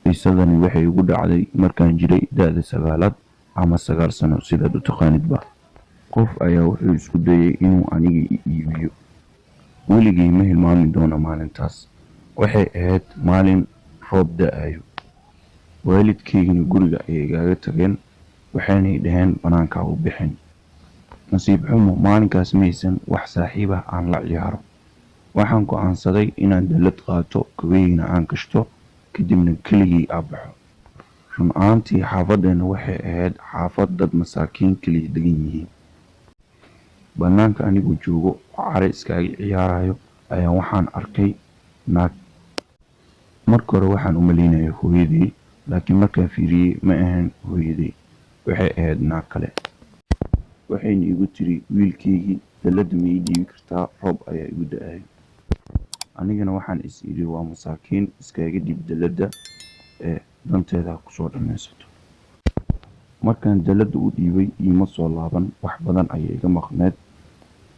qisadani waxay igu dhacday markaan jiray da'da sagaalaad ama 9 sano sidaad u taqaanidba. Qof ayaa wuxuu isku dayay inuu aniga i iibiyo. Weligay ma hilmaami doono maalintaas. Waxay ahayd maalin roob da'ayo. Waalidkaygina guriga ayay igaaga tageen, waxaanay dhaheen banaanka u bixin. Nasiib xumo maalinkaas maysan wax saaxiib ah aan la ciyaaro. Waxaan go'aansaday inaan dallad qaato, kabaygana aan gashto, kadibna keligay aan baxo. Run ahaantii xaafadeena waxay ahayd xaafad dad masaakiin kaliya degan yihiin. Banaanka anigoo joogo oo care iskaga ciyaarayo ayaa waxaan arkay naag. Marka hore waxaan u maleynayay hooyaday, laakiin markaan fiiriyay ma ahan hooyaday, waxay ahayd naag kale. Waxayna igu tiri, wiilkaygii dallada ma ii dhiibi kartaa, roob ayaa igu da'ayo. Anigana waxaan is iri waa masaakiin, iskaga dhiib dallada ee danteeda kusoo dhammaysato. Markaan dallada u dhiibay iima soo laaban, wax badan ayay iga maqneed.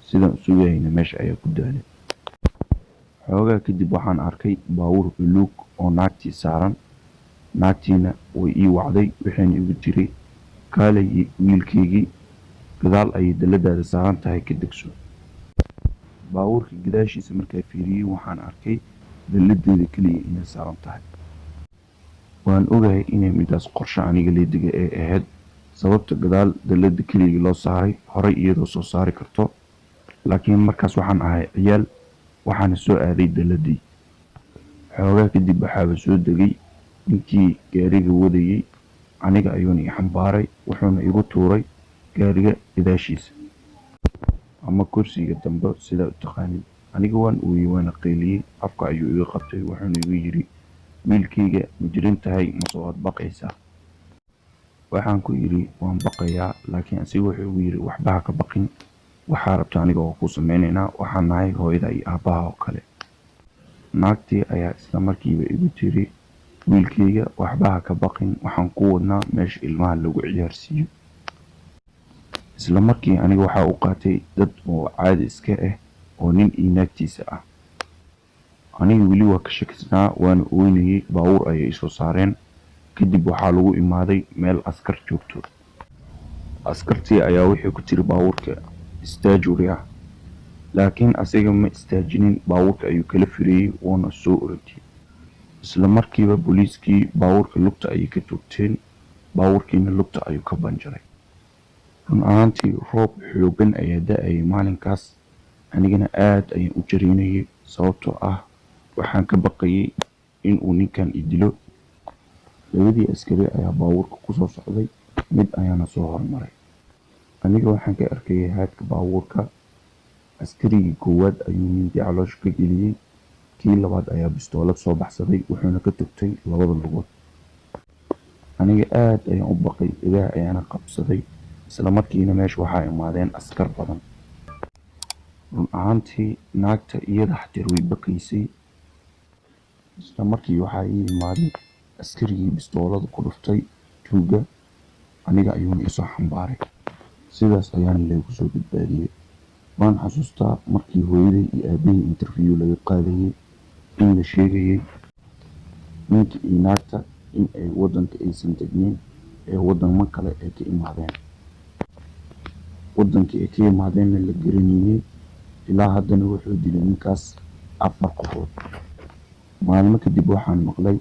Sidaan sugayayna meesha ayaa ku daalay. Xoogaa kadib waxaan arkay baabuur buluug oo naagtii saaran. Naagtiina way ii wacday, waxayna igu tiri, kaalay wiilkaygii, gadaal ayay dalladaada saaran tahay, ka degso. Baabuurka gadaashiisa markaan fiiriyay waxaan arkay dalladeeda kaliya inay saaran tahay. Waan ogahay inay midaas qorshe aniga leediga ee ahayd, sababta gadaal dallada kaliya loo saaray, horay iyadoo soo saari karto. Laakiin markaas waxaan ahay ciyaal, waxaana soo aaday dalladii. Xoogaa kadib waxaaba soo degay ninkii gaariga wadayay, aniga ayuuna i xambaaray, wuxuuna igu tuuray gaariga gadaashiisa ama kursiga dambe sidaa u taqaanid. Aniga waan ooyay, waana qayliyay, afka ayuu iga qabtay, wuxuuna igu yiri, wiilkayga ma jiran tahay mase waad baqaysaa? Waxaan ku yiri waan baqayaa, laakiin asiga wuxuu igu yiri waxba ha ka baqin, waxaa rabta aniga oo ku sameynaynaa, waxaan nahay hooyada iyo aabbaha oo kale. Naagtii ayaa isla markiiba igu tiri, wiilkayga waxba ha ka baqin, waxaan ku wadnaa meesha ilmaha lagu ciyaarsiiyo. Isla markii aniga waxaa u qaatay dad oo caadi iska ah oo nin iyo naagtiisa ah. Aniga weli waa ka shakisnaa, waana ooynayay. Baabuur ayay isoo saareen. Kadib waxaa lagu imaaday meel askar joogto. Askartii ayaa waxay ku tiri baabuurka istaajuri ah, laakiin asiga ma istaajinin. Baabuurka ayuu kala firiyay, wuuna soo orotay. Isla markiiba booliiskii baabuurka lugta ayay ka joogteen, baabuurkiina lugta ayuu ka banjaray. Run ahaantii roob xooggan ayaa da'ayay maalinkaas. Anigana aad ayaan u jaraynayay, sababtoo ah waxaan ka baqayay inuu ninkan i dilo. Labadii askari ayaa baabuurka ku soo socday, mid ayaana soo hormaray. Aniga waxaan ka arkayay haadka baabuurka. Askarigii koowaad ayuu mindi caloosha ka geliyay, kii labaad ayaa bistoolad soo baxsaday, wuxuuna ka togtay labada lugood. Aniga aad ayaan u baqay, ilaah ayaana qabsaday. Isla markiina meesha waxaa imaadeen askar badan. Run ahaantii naagta iyada xatir way baqaysay. Isla markii waxaa ii imaaday askarigii bistoolada ku dhuftay tuuga, aniga ayuuna isoo xambaaray. Sidaas ayaana laygu soo badbaadiyay. Waan xasuustaa markii hooyaday iyo aabbahay interview laga qaadayay, in la sheegayay ninka iyo naagta in ay waddanka aysan degnayn ee wadamo kale ay ka imaadeen. Waddankii ay ka imaadeenna la garanayay. Ilaa haddana wuxuu dilay ninkaas 4 qofood. Maalmo kadib waxaan maqlay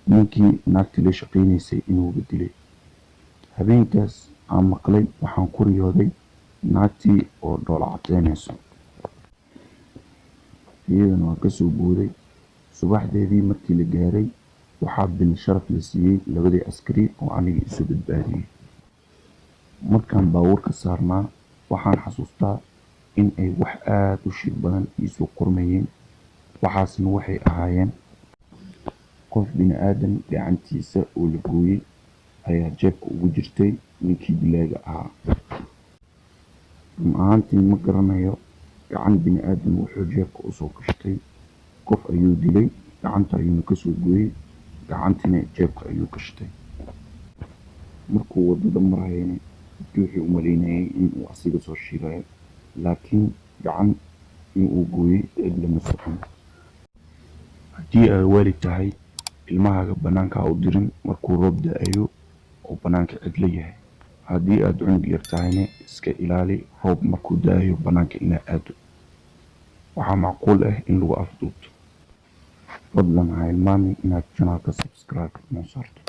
ninkii naagta la shaqaynaysay inuu dilay. Habeenkaas aan maqlay waxaan ku riyooday naagtii oo dhoola cadeynayso. Iyadana waan ka soo booday. Subaxdeedii markii la gaaray, waxaa bil sharaf la siiyey labadii askari oo aniga isu badbaadiyay. Markaan baabuurka saarnaa, waxaan xasuustaa in ay wax aad u shil badan iisoo qormayeen. Waxaasna waxay ahaayeen qof bini'aadan gacantiisa oo la gooyay ayaa jeebka ugu jirtay ninkii dilaaga ahaa. Run ahaantii ma garanayo gacan bini'aadan wuxuu jeebka u soo gashtay. Qof ayuu dilay, gacanta ayuuna ka soo gooyay, gacantina jeebka ayuu gashtay. Markuu waddada marayna, wuxuu u maleynayay inuu asiga soo shiilayo, laakiin gacan inuu gooyay cid lama socon. Haddii ay waalid tahay, ilmahaaga bannaanka ha u dirin markuu roob da'ayo oo bannaanka cidla yahay. haddii aad cunug yar tahayna iska ilaali roob markuu da'ayo bannaanka inaad aado, waxaa macquul ah in lagu afduubto. fadlan ha hilmaamin inaad channelka subscribe noo saarto.